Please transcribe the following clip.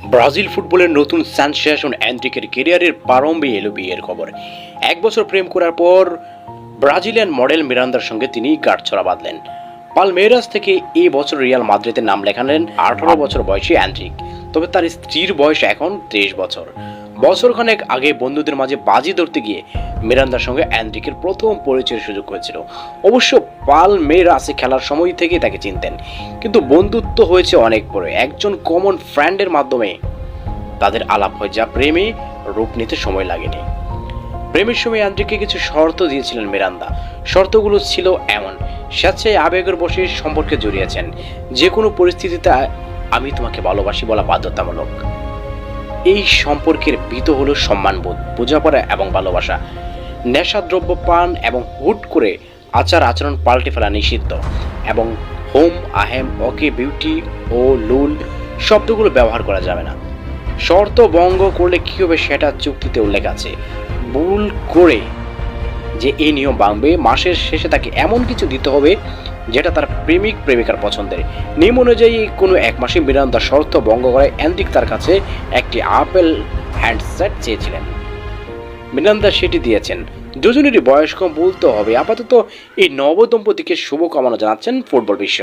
Brazil ফুটবলের নতুন sensation এনরিকের ক্যারিয়ারের প্রারম্ভে এলো বিয়ের খবর। 1 বছর প্রেম করার পর ব্রাজিলিয়ান মডেল মিরান্দার সঙ্গে তিনি গাঁটছড়া বাঁধলেন। পালমেইরাস থেকে এই বছর রিয়াল মাদ্রিদে নাম লেখালেন 18 বছর বয়সী এনরিক। তবে তার স্ত্রীর বয়স এখন 23 বছর। বছরখানেক আগে বন্ধুদের মাঝে বাজি ধরতে গিয়ে মিরান্দার সঙ্গে এনরিকের প্রথম পরিচয়ের সুযোগ হয়েছিল। অবশ্য পালমেইরাসে খেলার সময় থেকেই তাকে চিনতেন, কিন্তু বন্ধুত্ব হয়েছে অনেক পরে একজন কমন ফ্রেন্ডের মাধ্যমে তাদের আলাপ হয়, যা প্রেমে রূপ নিতে সময় লাগেনি। প্রেমের সময় এনরিকে কিছু শর্ত দিয়েছিলেন মিরান্দা। শর্তগুলো ছিল এমন: স্বেচ্ছায় আবেগের বশে সম্পর্কে জড়িয়েছেন, যে কোনো পরিস্থিতিতে আমি তোমাকে ভালোবাসি বলা বাধ্যতামূলক। এই সম্পর্কের ভিত হলো সম্মানবোধ, বোঝাপড়া এবং ভালোবাসা। নেশাদ্রব্য পান এবং হুট করে আচার আচরণ পাল্টে ফেলা নিষিদ্ধ, এবং হোম, আহেম, ওকে, বিউটি ও লুল শব্দগুলো ব্যবহার করা যাবে না। শর্ত ভঙ্গ করলে কী হবে সেটা চুক্তিতে উল্লেখ আছে। ভুল করে যে এই নিয়ম ভাঙবে, মাসের শেষে তাকে এমন কিছু দিতে হবে যেটা তার প্রেমিক প্রেমিকার পছন্দের। নিয়ম অনুযায়ী কোনো 1 মাসে মিরান্দা শর্ত ভঙ্গ করে এনরিক তার কাছে একটি আপেল হ্যান্ডসেট চেয়েছিলেন। মিরান্দা সেটি দিয়েছেন। দুজনেরই বয়স কম বলতে হবে। আপাতত এই নবদম্পতিকে শুভকামনা জানাচ্ছেন ফুটবল বিশ্ব।